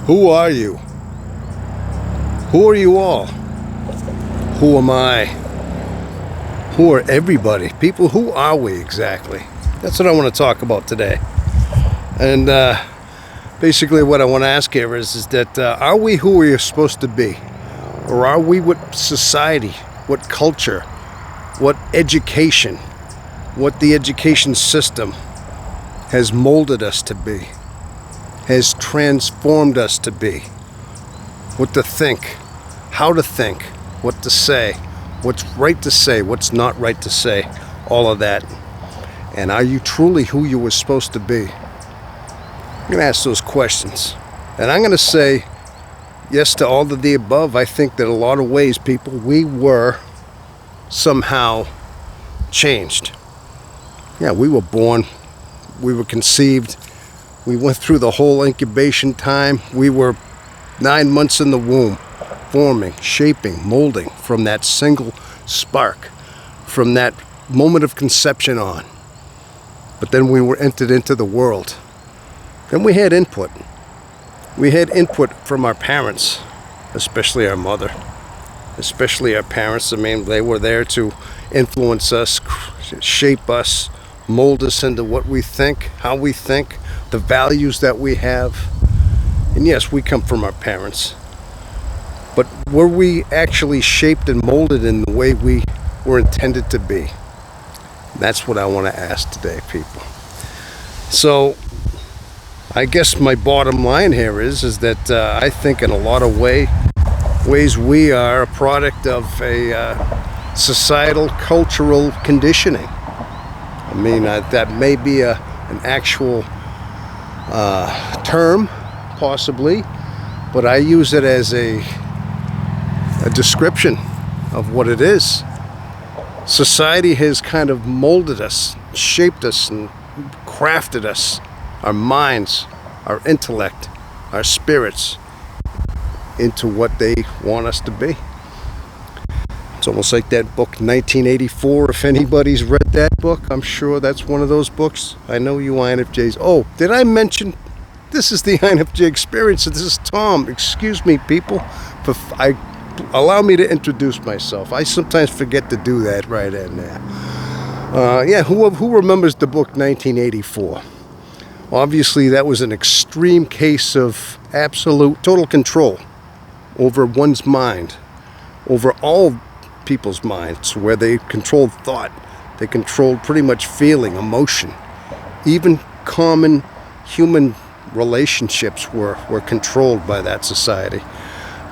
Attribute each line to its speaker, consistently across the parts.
Speaker 1: Who are you? Who are you all? Who am I? Who are everybody? People, who are we exactly? That's what I want to talk about today. And basically what I want to ask here is that are we who we're supposed to be? Or are we what society, what culture, what education, what the education system has molded us to be, has transformed us to be? What to think, how to think, what to say, what's right to say, what's not right to say, all of that. And are you truly who you were supposed to be? I'm going to ask those questions. And I'm going to say yes to all of the above. I think that a lot of ways, people, we were somehow changed. Yeah, we were born, we were conceived, we went through the whole incubation time. We were 9 months in the womb, forming, shaping, molding from that single spark, from that moment of conception on. But then we were entered into the world. Then we had input. We had input from our parents, especially our mother, especially our parents. I mean, they were there to influence us, shape us, mold us into what we think, how we think, the values that we have. And yes, we come from our parents. But were we actually shaped and molded in the way we were intended to be? That's what I want to ask today, people. So I guess my bottom line here is that I think in a lot of ways we are a product of a societal, cultural conditioning. I mean, that may be an actual term, possibly, but I use it as a description of what it is. Society has kind of molded us, shaped us, and crafted us, our minds, our intellect, our spirits, into what they want us to be. It's almost like that book 1984. If anybody's read that book, I'm sure that's one of those books. I know you INFJs. Oh, did I mention this is the INFJ experience? This is Tom. Excuse me, people. Allow me to introduce myself. I sometimes forget to do that right in there. Yeah, who remembers the book 1984? Obviously, that was an extreme case of absolute, total control over one's mind, over all people's minds, where they controlled thought, they controlled pretty much feeling, emotion. Even common human relationships were controlled by that society.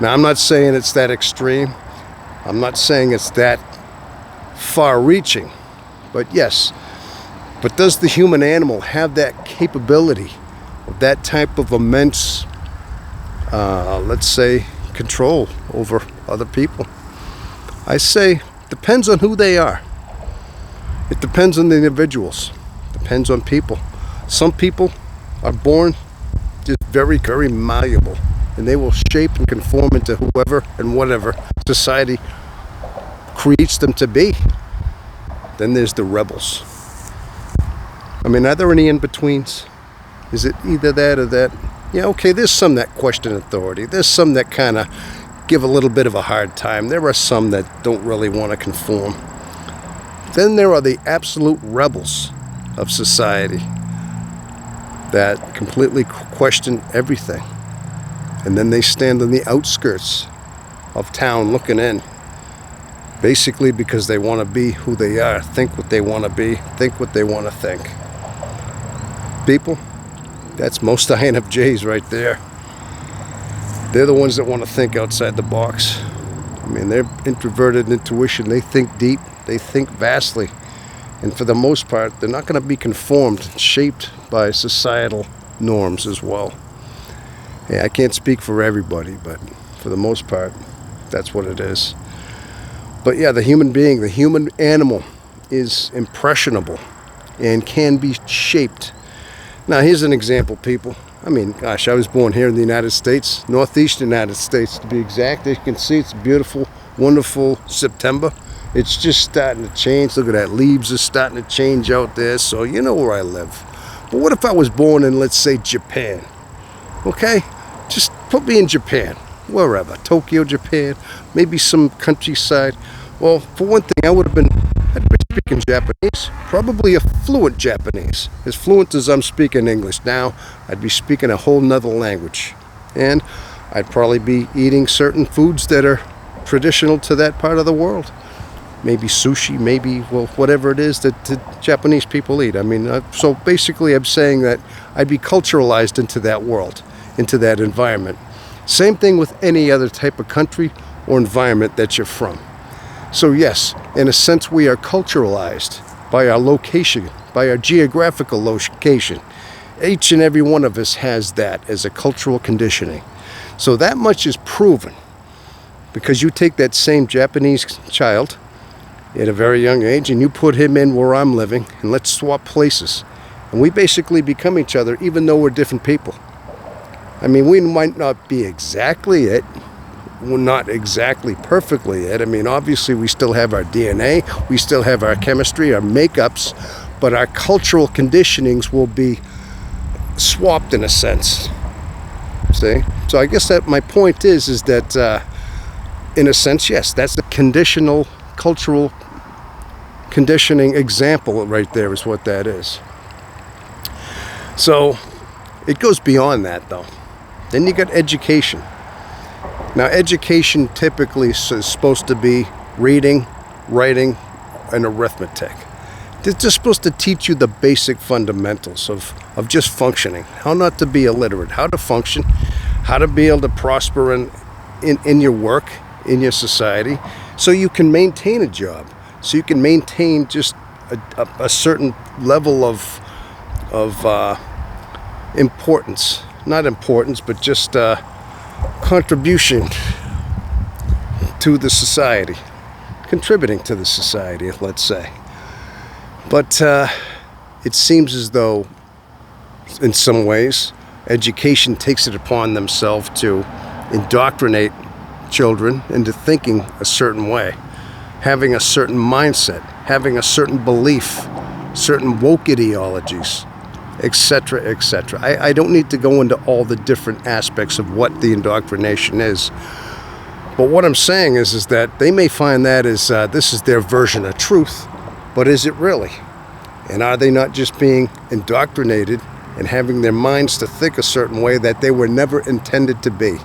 Speaker 1: Now, I'm not saying it's that extreme. I'm not saying it's that far-reaching. But yes, but does the human animal have that capability of that type of immense, let's say, control over other people? I say, depends on who they are. It depends on the individuals. Depends on people. Some people are born just very, very malleable, and they will shape and conform into whoever and whatever society creates them to be. Then there's the rebels. I mean, are there any in-betweens? Is it either that or that? Yeah, okay, there's some that question authority. There's some that kind of give a little bit of a hard time. There are some that don't really want to conform. Then there are the absolute rebels of society that completely question everything. And then they stand on the outskirts of town looking in, basically because they want to be who they are, think what they want to be, think what they want to think. People, that's most INFJs right there. They're the ones that want to think outside the box. I mean, they're introverted intuition. They think deep. They think vastly. And for the most part, they're not going to be conformed, shaped by societal norms as well. Yeah, I can't speak for everybody, but for the most part, that's what it is. But yeah, the human being, the human animal is impressionable and can be shaped. Now, here's an example, people. I mean, gosh, I was born here in the United States, northeastern United States to be exact. As you can see, it's a beautiful, wonderful September. It's just starting to change. Look at that, leaves are starting to change out there, so you know where I live. But what if I was born in, let's say, Japan? Okay? Just put me in Japan, wherever, Tokyo, Japan, maybe some countryside. Well, for one thing, I'd be speaking Japanese, probably a fluent Japanese. As fluent as I'm speaking English now, I'd be speaking a whole nother language. And I'd probably be eating certain foods that are traditional to that part of the world. Maybe sushi, maybe, well, whatever it is that the Japanese people eat. I mean, so basically I'm saying that I'd be culturalized into that world, into that environment. Same thing with any other type of country or environment that you're from. So yes, in a sense, we are culturalized by our location, by our geographical location. Each and every one of us has that as a cultural conditioning. So that much is proven, because you take that same Japanese child at a very young age and you put him in where I'm living, and let's swap places. And we basically become each other, even though we're different people. I mean, we might not be exactly it. We're not exactly perfectly it. I mean, obviously we still have our DNA, we still have our chemistry, our makeups, but our cultural conditionings will be swapped in a sense. See? So I guess that my point is that in a sense, yes, that's the conditional cultural conditioning example right there is what that is. So it goes beyond that though. Then you got education. Now education typically is supposed to be reading, writing, and arithmetic. They're just supposed to teach you the basic fundamentals of just functioning, how not to be illiterate, how to function, how to be able to prosper in your work, in your society, so you can maintain a job, so you can maintain just a certain level of importance, not importance, but just contribution to the society, contributing to the society, let's say. But it seems as though, in some ways, education takes it upon themselves to indoctrinate children into thinking a certain way, having a certain mindset, having a certain belief, certain woke ideologies, etc., etc. I don't need to go into all the different aspects of what the indoctrination is. But what I'm saying is that they may find that as this is their version of truth, but is it really? And are they not just being indoctrinated and having their minds to think a certain way that they were never intended to be?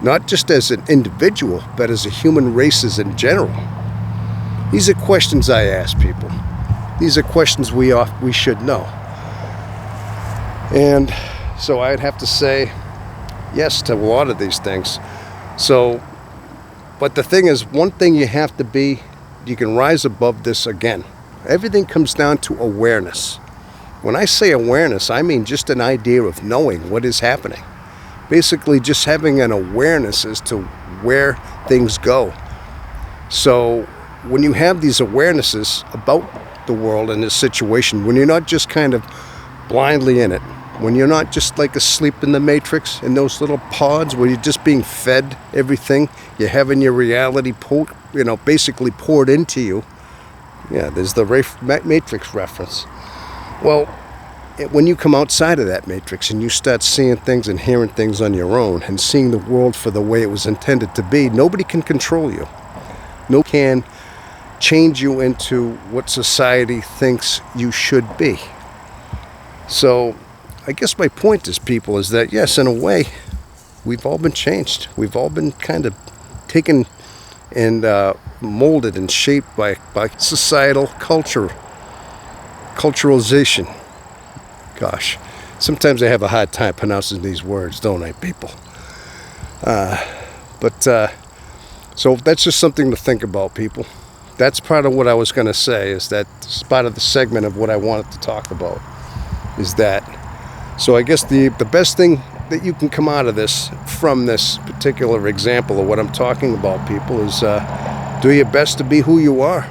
Speaker 1: Not just as an individual, but as a human races in general. These are questions I ask people. These are questions we should know. And so I'd have to say yes to a lot of these things. So, but the thing is, one thing you have to be, you can rise above this again. Everything comes down to awareness. When I say awareness, I mean just an idea of knowing what is happening. Basically just having an awareness as to where things go. So when you have these awarenesses about the world and this situation, when you're not just kind of blindly in it, when you're not just like asleep in the matrix, in those little pods where you're just being fed everything, you're having your reality basically poured into you. Yeah, there's the matrix reference. Well, when you come outside of that matrix and you start seeing things and hearing things on your own and seeing the world for the way it was intended to be, nobody can control you. Nobody can change you into what society thinks you should be. So I guess my point is, people, is that yes, in a way, we've all been changed. We've all been kind of taken and molded and shaped by societal culturalization. Gosh, sometimes I have a hard time pronouncing these words, don't I, people? So that's just something to think about, people. That's part of what I was going to say, is that this is part of the segment of what I wanted to talk about, is that. So I guess the best thing that you can come out of this, from this particular example of what I'm talking about, people, is do your best to be who you are.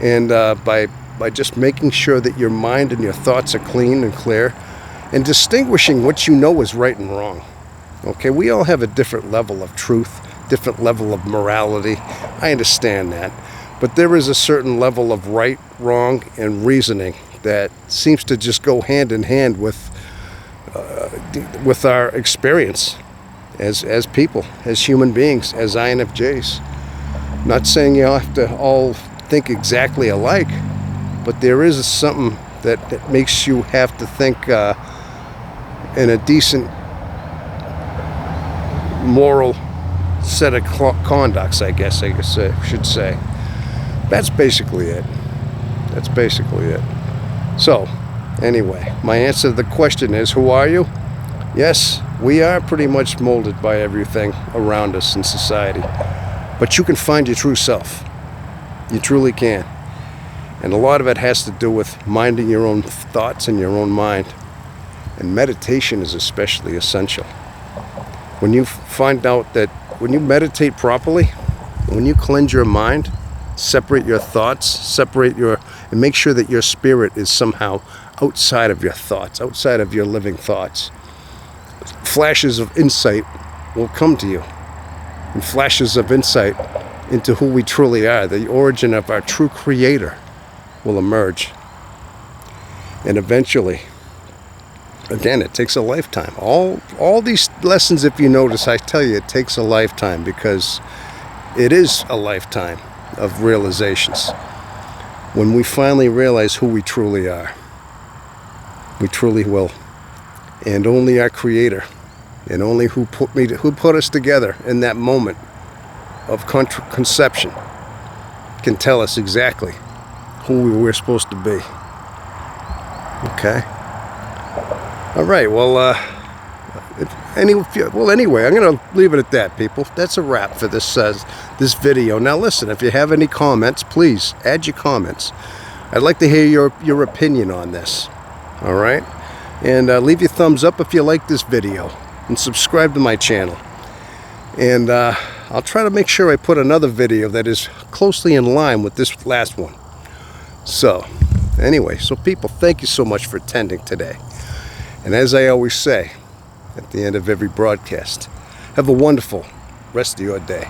Speaker 1: And by just making sure that your mind and your thoughts are clean and clear, and distinguishing what you know is right and wrong. Okay, we all have a different level of truth, different level of morality. I understand that. But there is a certain level of right, wrong, and reasoning that seems to just go hand in hand with with our experience as people, as human beings, as INFJs. Not saying you have to all think exactly alike, but there is something that makes you have to think in a decent moral set of conducts, I guess I should say. That's basically it. That's basically it. So, anyway, my answer to the question is, who are you? Yes, we are pretty much molded by everything around us in society. But you can find your true self. You truly can. And a lot of it has to do with minding your own thoughts in your own mind. And meditation is especially essential. When you find out that when you meditate properly, when you cleanse your mind, separate your thoughts, and make sure that your spirit is somehow outside of your thoughts, outside of your living thoughts, flashes of insight will come to you. And flashes of insight into who we truly are, the origin of our true creator, will emerge. And eventually, again, it takes a lifetime. All these lessons, if you notice, I tell you, it takes a lifetime, because it is a lifetime of realizations. When we finally realize who we truly are, we truly will. And only our creator, and only who put us together in that moment of conception, can tell us exactly who we were supposed to be. Okay? All right, well, anyway, I'm going to leave it at that, people. That's a wrap for this video. Now, listen, if you have any comments, please add your comments. I'd like to hear your opinion on this. All right? And leave your thumbs up if you like this video, and subscribe to my channel. And I'll try to make sure I put another video that is closely in line with this last one. So, anyway, so people, thank you so much for attending today. And as I always say at the end of every broadcast, have a wonderful rest of your day.